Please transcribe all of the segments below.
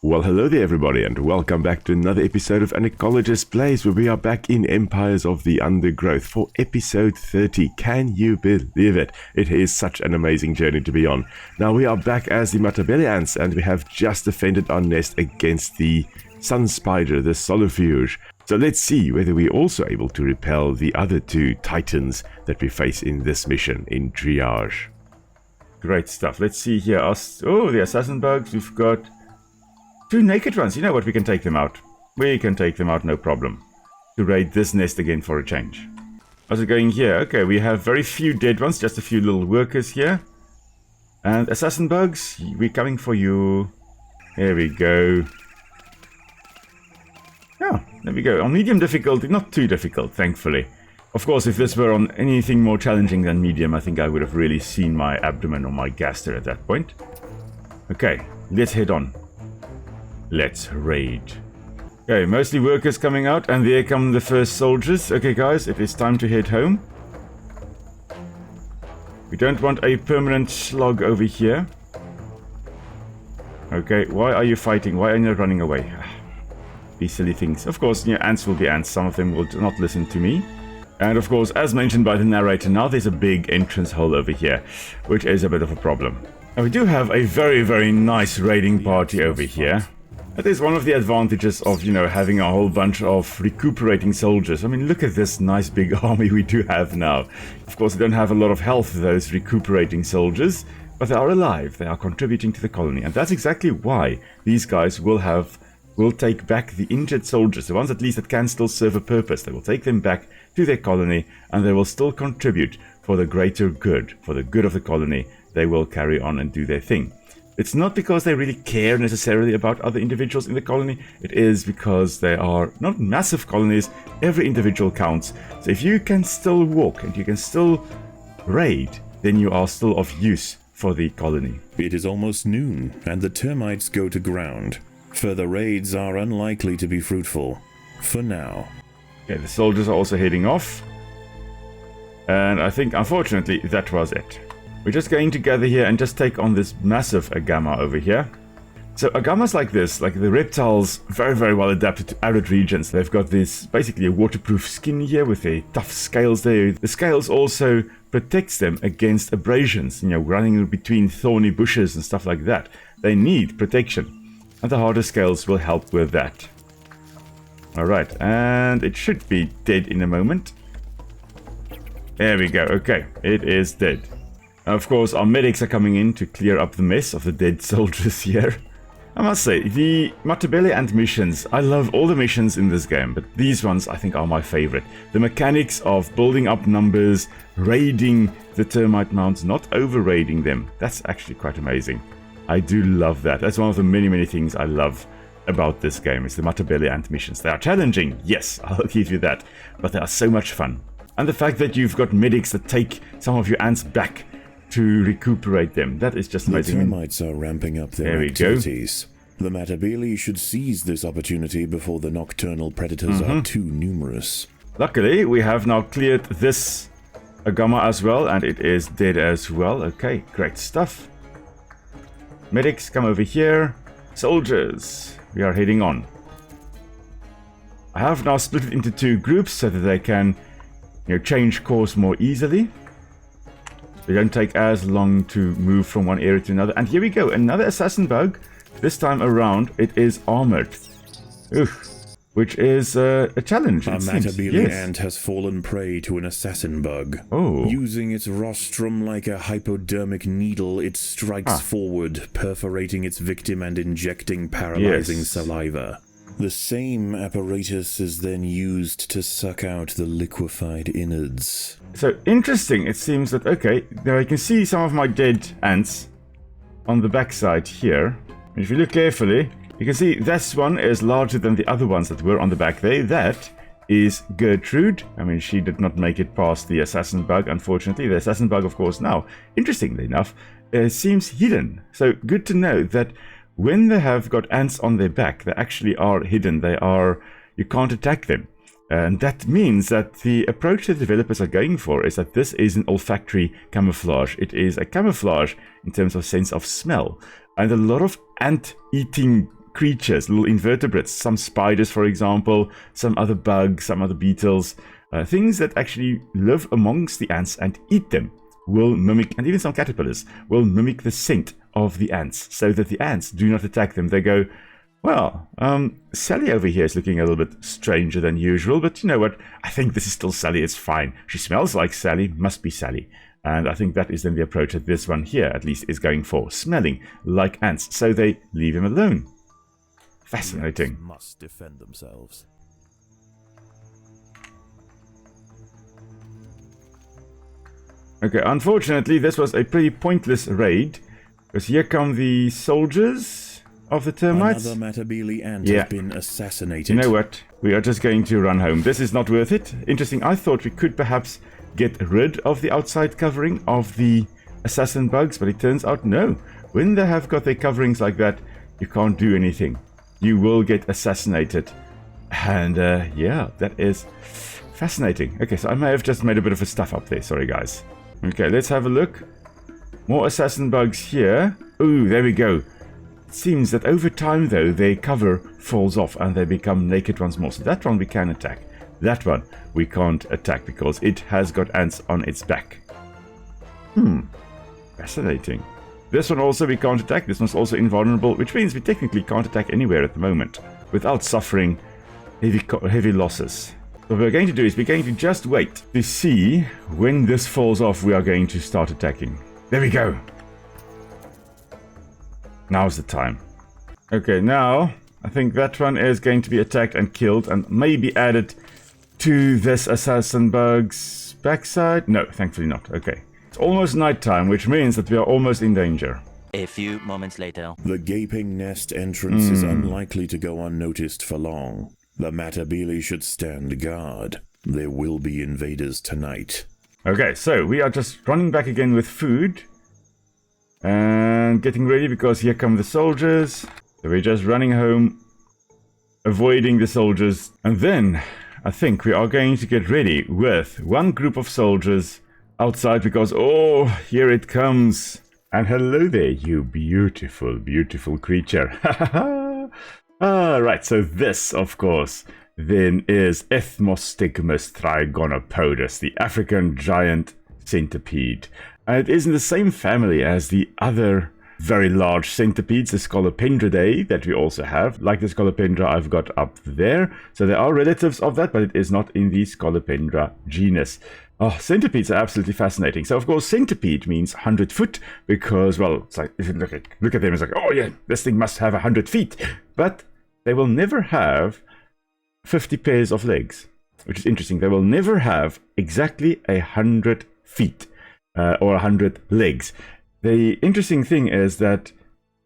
Well, hello there everybody, and welcome back to another episode of An Ecologist Plays, where we are back in Empires of the Undergrowth for episode 30. Can you believe it? It is such an amazing journey to be on. Now we are back as the Matabele Ants, and we have just defended our nest against the sun spider, the colourful. So let's see whether we're also able to repel the other two titans that we face in this mission in Triage. Great stuff. Let's see here. Oh, the assassin bugs. We've got two naked ones. You know what? We can take them out. We can take them out, no problem. To raid this nest again for a change. How's it going here? Okay, we have very few dead ones. Just a few little workers here. And assassin bugs, we're coming for you. There we go. Oh, there we go. On medium difficulty, not too difficult, thankfully. Of course, if this were on anything more challenging than medium, I think I would have really seen my abdomen or my gaster at that point. Okay, let's head on. Let's raid. Okay, mostly workers coming out, and there come the first soldiers. Okay, guys, it is time to head home. We don't want a permanent slog over here. Okay, why are you fighting? Why are you running away? These silly things. Of course, ants will be ants. Some of them will not listen to me. And of course, as mentioned by the narrator, now there's a big entrance hole over here, which is a bit of a problem. And we do have a very, very nice raiding party over here. That is one of the advantages of, having a whole bunch of recuperating soldiers. I mean, look at this nice big army we do have now. Of course, they don't have a lot of health, those recuperating soldiers, but they are alive. They are contributing to the colony. And that's exactly why these guys will take back the injured soldiers, the ones at least that can still serve a purpose. They will take them back to their colony, and they will still contribute for the greater good, for the good of the colony. They will carry on and do their thing. It's not because they really care necessarily about other individuals in the colony. It is because they are not massive colonies. Every individual counts. So if you can still walk and you can still raid, then you are still of use for the colony. It is almost noon, and the termites go to ground. Further raids are unlikely to be fruitful. For now. Okay, the soldiers are also heading off. And I think, unfortunately, that was it. We're just going to gather here and just take on this massive Agama over here. So Agamas like this, like the reptiles, very, very well adapted to arid regions. They've got this, basically a waterproof skin here with their tough scales there. The scales also protects them against abrasions, running between thorny bushes and stuff like that. They need protection. And the harder scales will help with that. Alright, and it should be dead in a moment. There we go, okay, it is dead. Of course, our medics are coming in to clear up the mess of the dead soldiers here. I must say, the Matabele Ant missions, I love all the missions in this game, but these ones I think are my favorite. The mechanics of building up numbers, raiding the termite mounds, not over-raiding them, that's actually quite amazing. I do love that. That's one of the many, many things I love about this game. It's the Matabele Ant missions. They are challenging, yes, I'll give you that, but they are so much fun. And the fact that you've got medics that take some of your ants back to recuperate them, that is just amazing. The termites are ramping up their activities. The Matabele should seize this opportunity before the nocturnal predators are too numerous. Luckily, we have now cleared this Agama as well, and it is dead as well. Okay, great stuff. Medics, come over here. Soldiers, we are heading on. I have now split it into two groups so that they can, change course more easily. They don't take as long to move from one area to another. And here we go, another assassin bug. This time around, it is armored. Which is a challenge. A Matabele ant has fallen prey to an assassin bug. Oh. Using its rostrum like a hypodermic needle, it strikes forward, perforating its victim and injecting paralyzing saliva. The same apparatus is then used to suck out the liquefied innards. So, interesting. It seems that, okay, now I can see some of my dead ants on the backside here. And if you look carefully, you can see this one is larger than the other ones that were on the back there. That is Gertrude. I mean, she did not make it past the assassin bug, unfortunately. The assassin bug, of course, now, interestingly enough, seems hidden. So, good to know that when they have got ants on their back, they actually are hidden. You can't attack them. And that means that the approach the developers are going for is that this is an olfactory camouflage. It is a camouflage in terms of sense of smell. And a lot of ant-eating creatures, little invertebrates, some spiders, for example, some other bugs, some other beetles, things that actually live amongst the ants and eat them will mimic, and even some caterpillars will mimic the scent of the ants, so that the ants do not attack them. They go, well, Sally over here is looking a little bit stranger than usual, but you know what? I think this is still Sally. It's fine. She smells like Sally. Must be Sally. And I think that is then the approach that this one here, at least, is going for. Smelling like ants. So they leave him alone. Fascinating. Ants must defend themselves. Okay, unfortunately, this was a pretty pointless raid. Because here come the soldiers of the termites. Another Matabele ant has been assassinated. You know what? We are just going to run home. This is not worth it. Interesting. I thought we could perhaps get rid of the outside covering of the assassin bugs, but it turns out no. When they have got their coverings like that, you can't do anything. You will get assassinated. And yeah, that is fascinating. Okay, so I may have just made a bit of a stuff up there. Sorry, guys. Okay, let's have a look. More assassin bugs here. Ooh, there we go. It seems that over time, though, their cover falls off and they become naked once more. So that one we can attack. That one we can't attack because it has got ants on its back. Fascinating. This one also we can't attack. This one's also invulnerable, which means we technically can't attack anywhere at the moment without suffering heavy losses. So what we're going to do is we're going to just wait to see when this falls off. We are going to start attacking. There we go. Now's the time. Okay, now I think that one is going to be attacked and killed and maybe added to this assassin bug's backside. No, thankfully not. Okay. It's almost nighttime, which means that we are almost in danger. A few moments later. The gaping nest entrance is unlikely to go unnoticed for long. The Matabele should stand guard. There will be invaders tonight. Okay, so we are just running back again with food. And getting ready because here come the soldiers. So we're just running home, avoiding the soldiers. And then I think we are going to get ready with one group of soldiers outside because, oh, here it comes. And hello there, you beautiful, beautiful creature. Right, so this, of course, then is Ethmostigmus trigonopodus, the African Giant Centipede. And it is in the same family as the other very large centipedes, the Scolopendridae, that we also have. Like the Scolopendra I've got up there. So they are relatives of that, but it is not in the Scolopendra genus. Oh, centipedes are absolutely fascinating. So, of course, centipede means 100 foot because, well, it's like, if you look at them, it's like, oh, yeah, this thing must have 100 feet. But they will never have 50 pairs of legs, which is interesting. They will never have exactly 100 feet or 100 legs. The interesting thing is that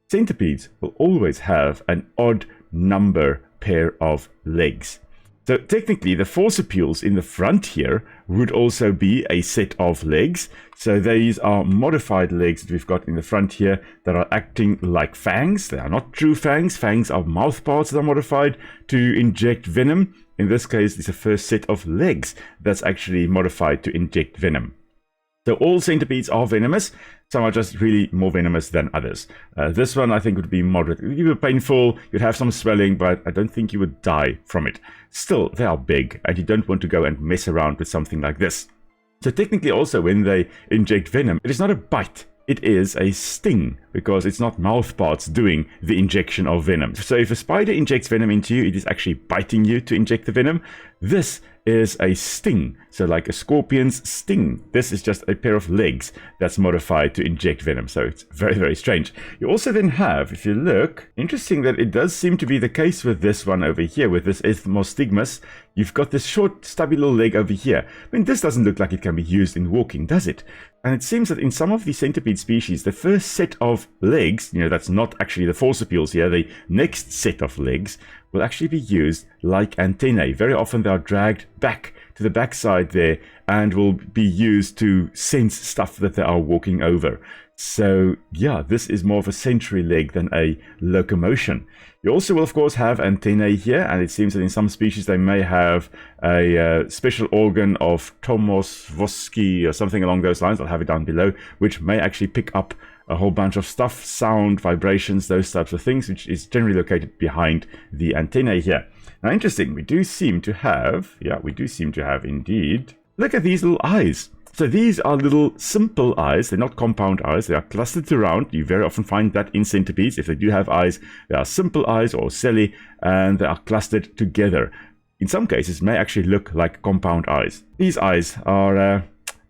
centipedes will always have an odd number pair of legs. So technically, the forcipules in the front here would also be a set of legs. So these are modified legs that we've got in the front here that are acting like fangs. They are not true fangs. Fangs are mouth parts that are modified to inject venom. In this case, it's a first set of legs that's actually modified to inject venom. So all centipedes are venomous. Some are just really more venomous than others. This one, I think, would be moderate. It would be painful. You'd have some swelling, but I don't think you would die from it. Still, they are big, and you don't want to go and mess around with something like this. So technically also, when they inject venom, it is not a bite. It is a sting, because it's not mouth parts doing the injection of venom. So if a spider injects venom into you, it is actually biting you to inject the venom. This is a sting. So like a scorpion's sting. This is just a pair of legs that's modified to inject venom. So it's very, very strange. You also then have, if you look, interesting that it does seem to be the case with this one over here, with this Ethmostigmus. You've got this short, stubby little leg over here. I mean, this doesn't look like it can be used in walking, does it? And it seems that in some of the centipede species, the first set of legs, that's not actually the forcipules here, the next set of legs will actually be used like antennae. Very often they are dragged back to the backside there and will be used to sense stuff that they are walking over. So yeah, this is more of a sensory leg than a locomotion. You also will, of course, have antennae here, and it seems that in some species they may have a special organ of Tomos Voski or something along those lines. I'll have it down below, which may actually pick up a whole bunch of stuff, sound, vibrations, those types of things, which is generally located behind the antennae here. Now, interesting, we do seem to have indeed, look at these little eyes. So these are little simple eyes. They're not compound eyes. They are clustered around. You very often find that in centipedes. If they do have eyes, they are simple eyes or ocelli, and they are clustered together. In some cases, may actually look like compound eyes. These eyes are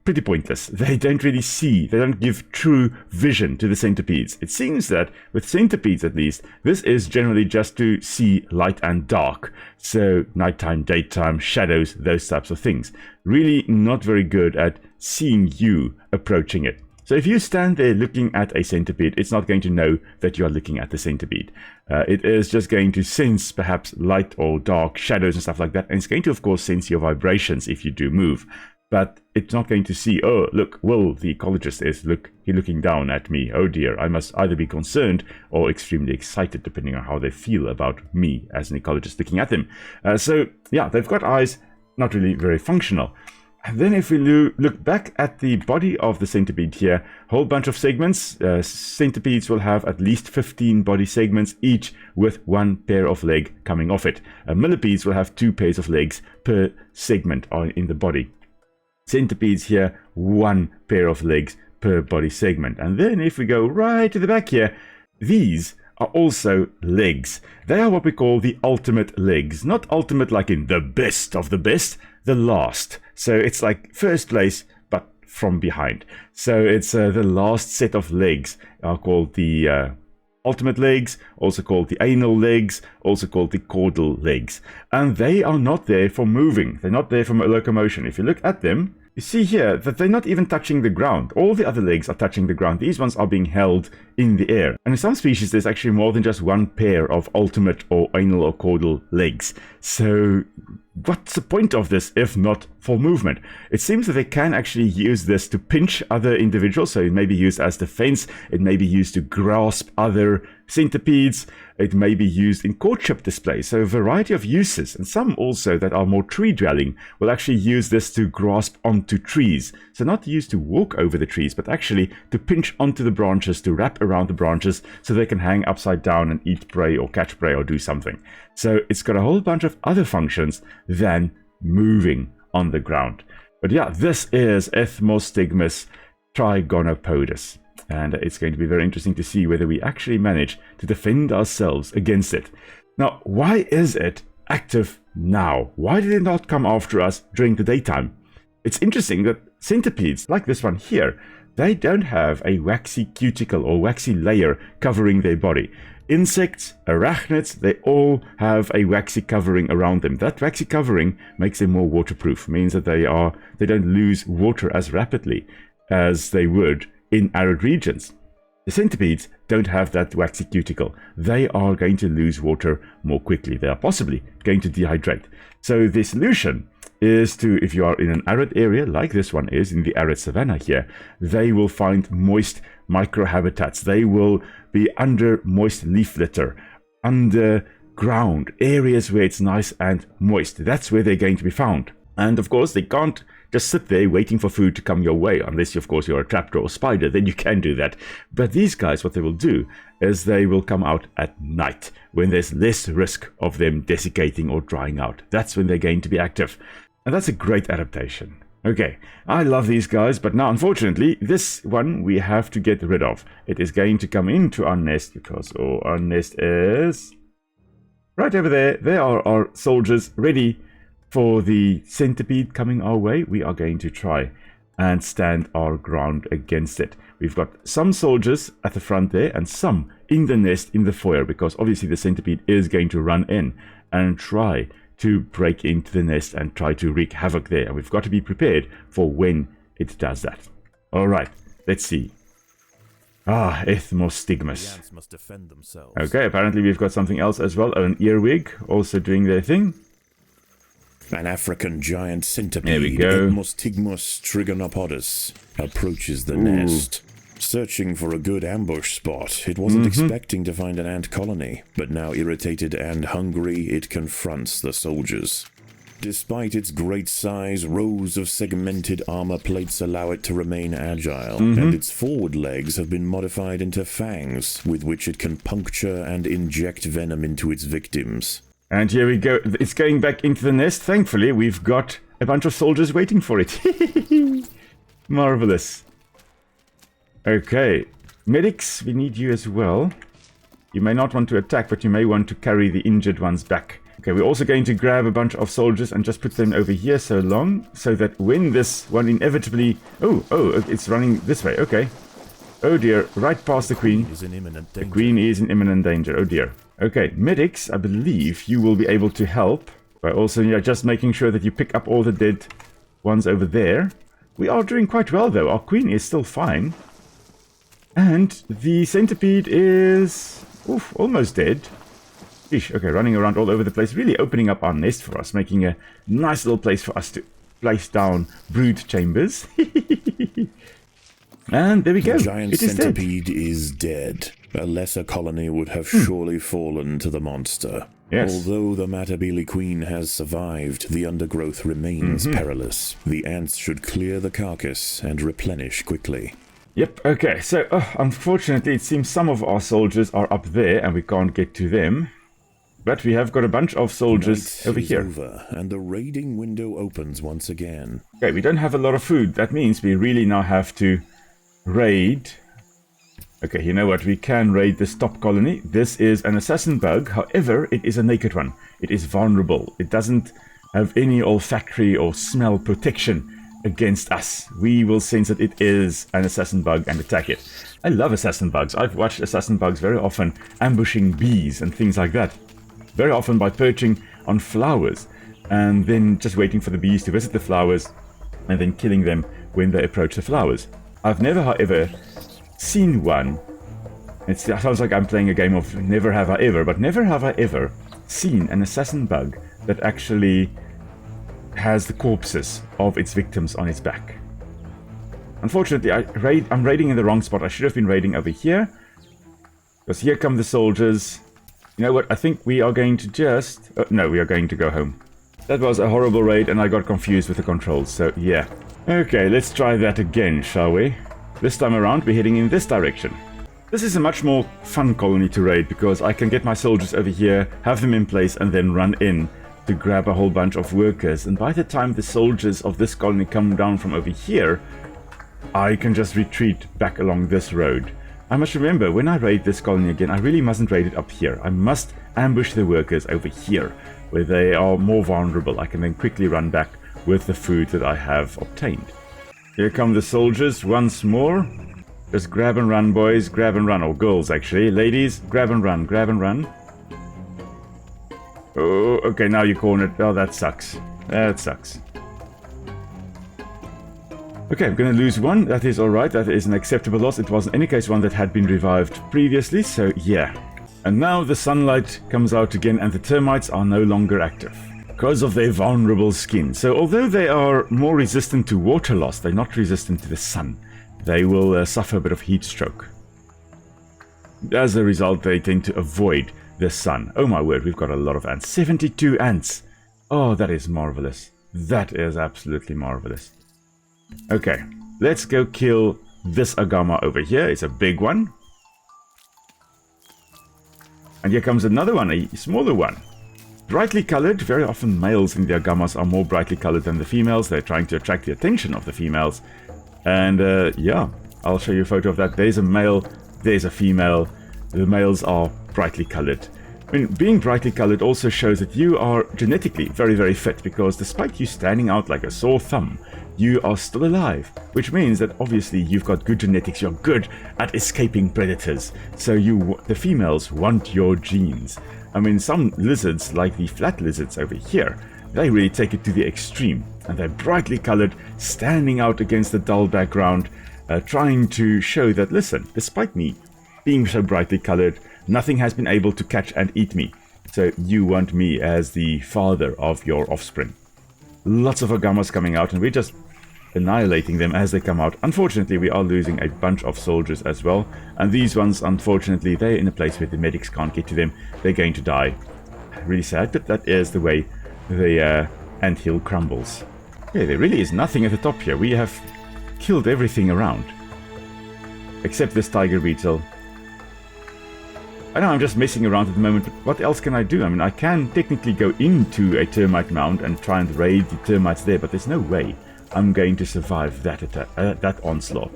pretty pointless. They don't really see. They don't give true vision to the centipedes. It seems that with centipedes, at least, this is generally just to see light and dark. So nighttime, daytime, shadows, those types of things. Really not very good at seeing you approaching it. So if you stand there looking at a centipede, it's not going to know that you are looking at the centipede. It is just going to sense perhaps light or dark shadows and stuff like that. And it's going to, of course, sense your vibrations if you do move. But it's not going to see, oh, look, Will, the ecologist, is looking down at me. Oh dear, I must either be concerned or extremely excited, depending on how they feel about me as an ecologist looking at them. So, yeah, they've got eyes, not really very functional. And then if we look back at the body of the centipede here, a whole bunch of segments. Centipedes will have at least 15 body segments, each with one pair of leg coming off it. Millipedes will have 2 pairs of legs per segment in the body. Centipedes here, 1 pair of legs per body segment. And then if we go right to the back here, these are also legs. They are what we call the ultimate legs. Not ultimate like in the best of the best, the last. So it's like first place, but from behind. So it's the last set of legs are called the ultimate legs, also called the anal legs, also called the caudal legs. And they are not there for moving. They're not there for locomotion. If you look at them, you see here that they're not even touching the ground. All the other legs are touching the ground. These ones are being held in the air. And in some species, there's actually more than just one pair of ultimate or anal or caudal legs. So what's the point of this if not for movement? It seems that they can actually use this to pinch other individuals. So it may be used as defense. It may be used to grasp other centipedes. It may be used in courtship displays. So a variety of uses. And some also that are more tree dwelling will actually use this to grasp onto trees. So not used to walk over the trees, but actually to pinch onto the branches, to wrap around the branches so they can hang upside down and eat prey or catch prey or do something. So it's got a whole bunch of other functions than moving on the ground. But yeah, this is Ethmostigmus trigonopodus. And it's going to be very interesting to see whether we actually manage to defend ourselves against it. Now, why is it active now? Why did it not come after us during the daytime? It's interesting that centipedes, like this one here, they don't have a waxy cuticle or waxy layer covering their body. Insects, arachnids, they all have a waxy covering around them. That waxy covering makes them more waterproof, means that they don't lose water as rapidly as they would in arid regions. The centipedes don't have that waxy cuticle. They are going to lose water more quickly. They are possibly going to dehydrate. So the solution is to, if you are in an arid area like this one is in the arid savanna here, they will find moist microhabitats. They will be under moist leaf litter, underground areas where it's nice and moist. That's where they're going to be found. And of course, they can't just sit there waiting for food to come your way, unless, of course, you're a trapdoor or spider, then you can do that. But these guys, what they will do is they will come out at night when there's less risk of them desiccating or drying out. That's when they're going to be active. And that's a great adaptation. Okay, I love these guys, but now, unfortunately, this one we have to get rid of. It is going to come into our nest because our nest is right over there. There are our soldiers ready for the centipede coming our way. We are going to try and stand our ground against it. We've got some soldiers at the front there and some in the nest in the foyer, because obviously the centipede is going to run in and try to break into the nest and try to wreak havoc there. And we've got to be prepared for when it does that. All right, let's see. Ethmostigmus. The ants must defend themselves. Okay, apparently we've got something else as well. An earwig also doing their thing. An African giant centipede, there we go. Ethmostigmus trigonopodus, approaches the nest. Searching for a good ambush spot, it wasn't expecting to find an ant colony, but now irritated and hungry, it confronts the soldiers. Despite its great size, rows of segmented armor plates allow it to remain agile, and its forward legs have been modified into fangs, with which it can puncture and inject venom into its victims. And here we go. It's going back into the nest. Thankfully, we've got a bunch of soldiers waiting for it. Marvelous. Okay. Medics, we need you as well. You may not want to attack, but you may want to carry the injured ones back. Okay, we're also going to grab a bunch of soldiers and just put them over here so that when this one inevitably... Oh, it's running this way. Okay. Oh dear, right past the queen. The queen is in imminent danger. Oh dear. Okay, medics, I believe you will be able to help by also just making sure that you pick up all the dead ones over there. We are doing quite well though. Our queen is still fine. And the centipede is almost dead. Eesh, okay, running around all over the place, really opening up our nest for us, making a nice little place for us to place down brood chambers. And there we go. The giant centipede is dead. A lesser colony would have surely fallen to the monster. Yes. Although the Matabele queen has survived, the undergrowth remains perilous. The ants should clear the carcass and replenish quickly. Yep, okay, so unfortunately it seems some of our soldiers are up there and we can't get to them. But we have got a bunch of soldiers over here. Over, and the raiding window opens once again. Okay, we don't have a lot of food. That means we really now have to raid. Okay, you know what? We can raid this top colony. This is an assassin bug. However, it is a naked one. It is vulnerable. It doesn't have any olfactory or smell protection against us. We will sense that it is an assassin bug and attack it. I love assassin bugs. I've watched assassin bugs very often ambushing bees and things like that. Very often by perching on flowers and then just waiting for the bees to visit the flowers and then killing them when they approach the flowers. I've never, however, seen one. It sounds like I'm playing a game of never have I ever, but never have I ever seen an assassin bug that actually has the corpses of its victims on its back. Unfortunately, I'm raiding in the wrong spot. I should have been raiding over here. Because here come the soldiers. You know what, I think we are going to just... no, we are going to go home. That was a horrible raid and I got confused with the controls, so yeah. Okay, let's try that again, shall we? This time around, we're heading in this direction. This is a much more fun colony to raid because I can get my soldiers over here, have them in place, and then run in to grab a whole bunch of workers. And by the time the soldiers of this colony come down from over here, I can just retreat back along this road. I must remember, when I raid this colony again, I really mustn't raid it up here. I must ambush the workers over here, where they are more vulnerable. I can then quickly run back with the food that I have obtained. Here come the soldiers once more. Just grab and run, boys. Grab and run. Or girls, actually. Ladies, grab and run. Grab and run. Oh, okay, now you cornered. Oh, that sucks. That sucks. Okay, I'm going to lose one. That is alright. That is an acceptable loss. It was in any case one that had been revived previously, so yeah. And now the sunlight comes out again and the termites are no longer active because of their vulnerable skin. So although they are more resistant to water loss, they're not resistant to the sun. They will suffer a bit of heat stroke. As a result, they tend to avoid the sun. Oh my word, we've got a lot of ants. 72 ants. Oh, that is marvelous. That is absolutely marvelous. Okay, let's go kill this Agama over here. It's a big one. And here comes another one, a smaller one. Brightly colored. Very often males in the Agamas are more brightly colored than the females. They're trying to attract the attention of the females. And yeah, I'll show you a photo of that. There's a male, there's a female. The males are brightly colored. I mean, being brightly colored also shows that you are genetically very, very fit, because despite you standing out like a sore thumb, you are still alive, which means that obviously you've got good genetics, you're good at escaping predators, so the females want your genes. I mean, some lizards, like the flat lizards over here, they really take it to the extreme, and they're brightly colored, standing out against the dull background, trying to show that, listen, despite me being so brightly colored, nothing has been able to catch and eat me, so you want me as the father of your offspring. Lots of Agamas coming out, and we're just annihilating them as they come out. Unfortunately, we are losing a bunch of soldiers as well, and these ones, unfortunately, they're in a place where the medics can't get to them. They're going to die. Really sad, but that is the way the anthill crumbles. Yeah, there really is nothing at the top here. We have killed everything around. Except this tiger beetle. I know I'm just messing around at the moment, but what else can I do? I mean, I can technically go into a termite mound and try and raid the termites there, but there's no way I'm going to survive that onslaught.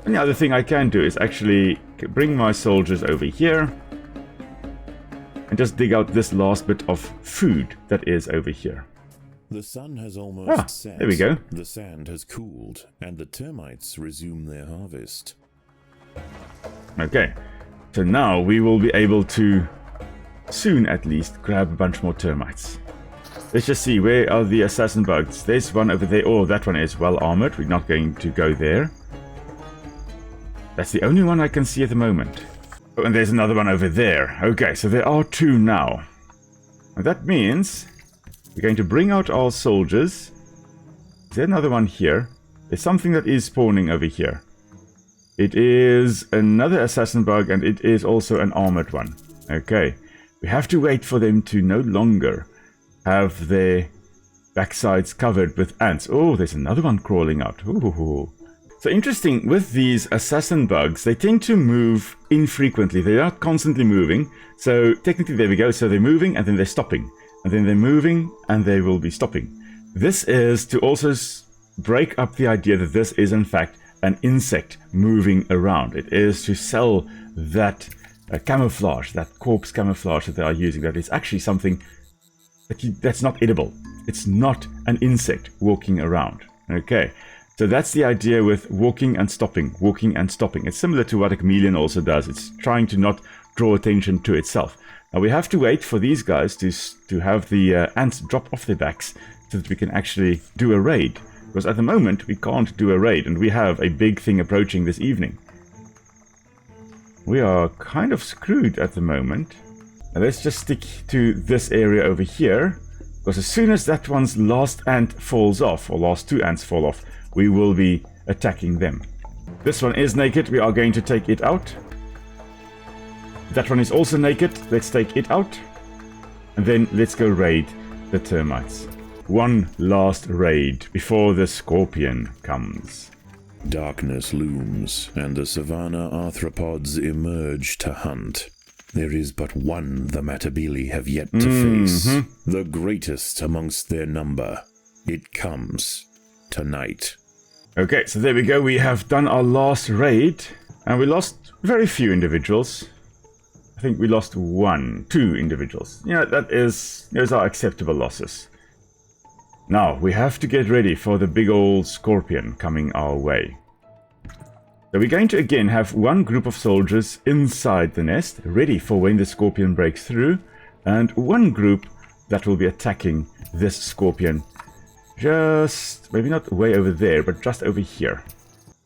And the other thing I can do is actually bring my soldiers over here and just dig out this last bit of food that is over here. The sun has almost set. There we go. The sand has cooled, and the termites resume their harvest. Okay, so now we will be able to, soon at least, grab a bunch more termites. Let's just see, where are the assassin bugs? There's one over there. Oh, that one is well armored. We're not going to go there. That's the only one I can see at the moment. Oh, and there's another one over there. Okay, so there are 2 now. And that means we're going to bring out our soldiers. Is there another one here? There's something that is spawning over here. It is another assassin bug, and it is also an armored one. Okay, we have to wait for them to no longer have their backsides covered with ants. Oh, there's another one crawling out. Ooh. So interesting, with these assassin bugs, they tend to move infrequently. They are constantly moving. So technically, there we go. So they're moving and then they're stopping. And then they're moving and they will be stopping. This is to also break up the idea that this is in fact an insect moving around. It is to sell that camouflage, that corpse camouflage that they are using. That is actually something that's not edible. It's not an insect walking around. Okay, so that's the idea with walking and stopping, walking and stopping. It's similar to what a chameleon also does. It's trying to not draw attention to itself. Now we have to wait for these guys to have the ants drop off their backs so that we can actually do a raid. Because at the moment we can't do a raid, and we have a big thing approaching this evening. We are kind of screwed at the moment. Now let's just stick to this area over here, because as soon as that one's last ant falls off, or last 2 ants fall off, we will be attacking them. This one is naked, we are going to take it out. That one is also naked, let's take it out. And then let's go raid the termites. One last raid before the scorpion comes. Darkness looms, and the savanna arthropods emerge to hunt. There is but one the Matabele have yet to face, the greatest amongst their number. It comes tonight. Okay, so there we go. We have done our last raid, and we lost very few individuals. I think we lost 2 individuals. Yeah, those are acceptable losses. Now, we have to get ready for the big old scorpion coming our way. So we're going to again have one group of soldiers inside the nest, ready for when the scorpion breaks through, and one group that will be attacking this scorpion just, maybe not way over there, but just over here.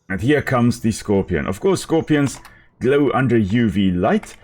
And here comes the scorpion. Of course, scorpions glow under UV light,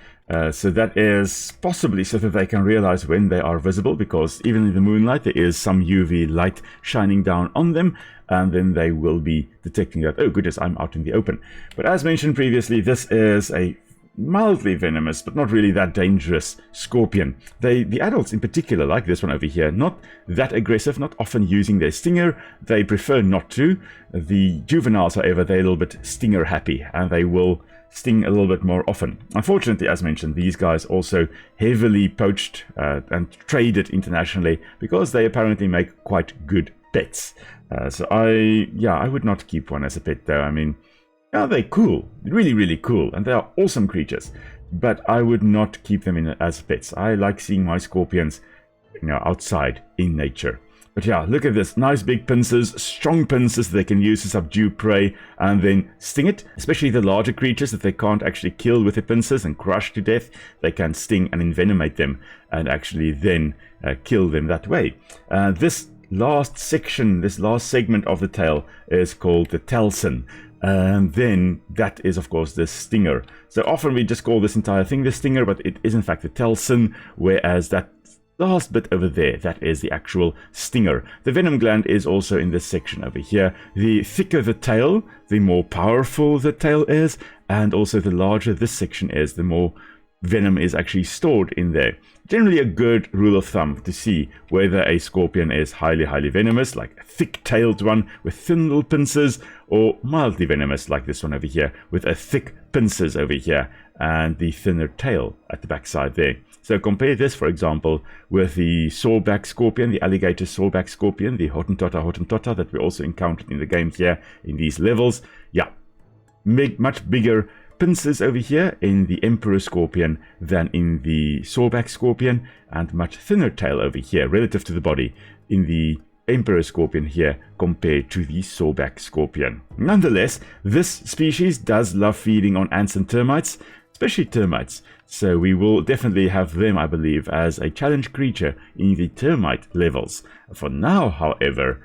so that is possibly so that they can realize when they are visible, because even in the moonlight there is some UV light shining down on them, and then they will be detecting that, oh goodness, I'm out in the open. But as mentioned previously, this is a mildly venomous, but not really that dangerous scorpion. The adults in particular, like this one over here, not that aggressive, not often using their stinger. They prefer not to. The juveniles, however, they're a little bit stinger happy, and they will sting a little bit more often. Unfortunately, as mentioned, these guys also heavily poached and traded internationally, because they apparently make quite good pets. So I would not keep one as a pet though. I mean, yeah, they're cool, really, really cool, and they are awesome creatures, but I would not keep them as pets. I like seeing my scorpions, outside in nature. But yeah, look at this, nice big pincers, strong pincers they can use to subdue prey and then sting it, especially the larger creatures that they can't actually kill with the pincers and crush to death. They can sting and envenomate them and actually then kill them that way. This last section, this last segment of the tail is called the telson. And then that is, of course, the stinger. So often we just call this entire thing the stinger, but it is in fact the telson, whereas that last bit over there, that is the actual stinger. The venom gland is also in this section over here. The thicker the tail, the more powerful the tail is, and also the larger this section is, the more venom is actually stored in there. Generally a good rule of thumb to see whether a scorpion is highly venomous, like a thick-tailed one with thin little pincers, or mildly venomous like this one over here with a thick pincers over here and the thinner tail at the backside there. So compare this, for example, with the sawback scorpion, the alligator sawback scorpion, the Hottentotta that we also encountered in the game here in these levels. Yeah, much bigger pincers over here in the emperor scorpion than in the sawback scorpion, and much thinner tail over here relative to the body in the emperor scorpion here compared to the sawback scorpion. Nonetheless, this species does love feeding on ants and termites, especially termites, so we will definitely have them, I believe, as a challenge creature in the termite levels. For now, however,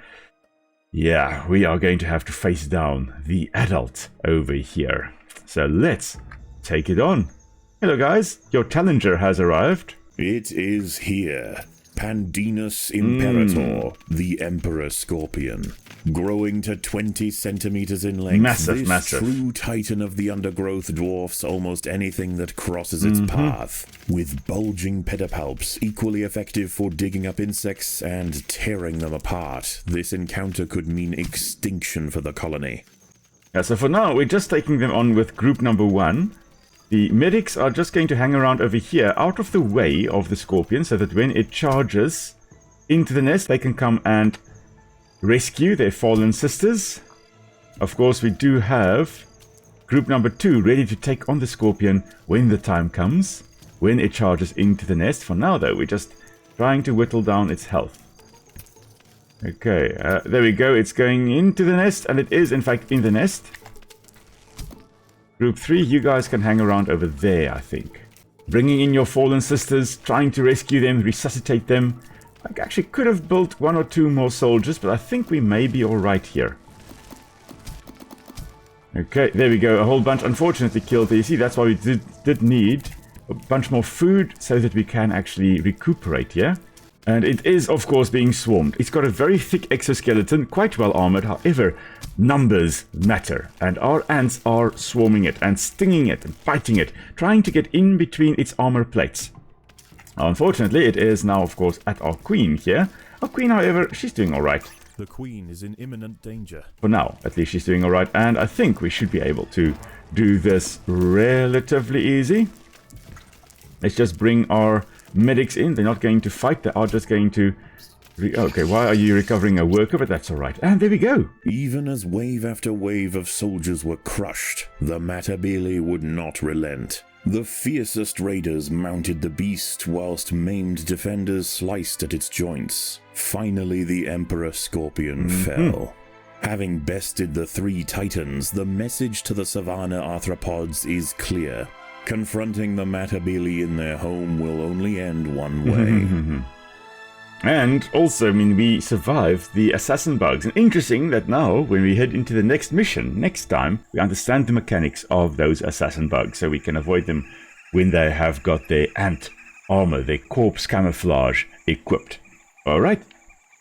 yeah, we are going to have to face down the adult over here. So let's take it on. Hello guys, your challenger has arrived. It is here. Pandinus Imperator, the Emperor Scorpion. Growing to 20 centimeters in length, this true titan of the undergrowth dwarfs almost anything that crosses its path. With bulging pedipalps, equally effective for digging up insects and tearing them apart, this encounter could mean extinction for the colony. Yeah, so for now, we're just taking them on with group number 1. The medics are just going to hang around over here, out of the way of the scorpion, so that when it charges into the nest, they can come and rescue their fallen sisters. Of course, we do have group number 2 ready to take on the scorpion when the time comes, when it charges into the nest. For now, though, we're just trying to whittle down its health. Okay, there we go. It's going into the nest, and it is, in fact, in the nest. Group 3, you guys can hang around over there, I think. Bringing in your fallen sisters, trying to rescue them, resuscitate them. I actually could have built 1 or 2 more soldiers, but I think we may be alright here. Okay, there we go. A whole bunch unfortunately killed there. You see, that's why we did need a bunch more food so that we can actually recuperate here. And it is, of course, being swarmed. It's got a very thick exoskeleton, quite well armored. However, numbers matter. And our ants are swarming it and stinging it and biting it, trying to get in between its armor plates. Unfortunately, it is now, of course, at our queen here. Our queen, however, she's doing alright. The queen is in imminent danger. For now, at least she's doing alright. And I think we should be able to do this relatively easy. Let's just bring our medics in. They're not going to fight, they are just going to okay, why are you recovering a worker? But that's alright. And there we go. Even as wave after wave of soldiers were crushed, the Matabele would not relent. The fiercest raiders mounted the beast, whilst maimed defenders sliced at its joints. Finally, the Emperor Scorpion fell. Having bested the 3 titans, the message to the savanna arthropods is clear. Confronting the Matabele in their home will only end one way. And also, I mean, we survived the assassin bugs. And interesting that now, when we head into the next mission, next time, we understand the mechanics of those assassin bugs, so we can avoid them when they have got their ant armor, their corpse camouflage equipped. Alright,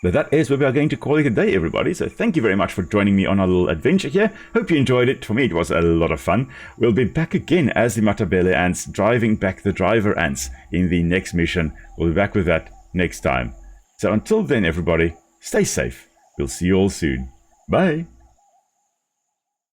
but that is where we are going to call it a day, everybody. So thank you very much for joining me on our little adventure here. Hope you enjoyed it. For me, it was a lot of fun. We'll be back again as the Matabele Ants, driving back the driver ants in the next mission. We'll be back with that next time. So until then, everybody, stay safe. We'll see you all soon. Bye.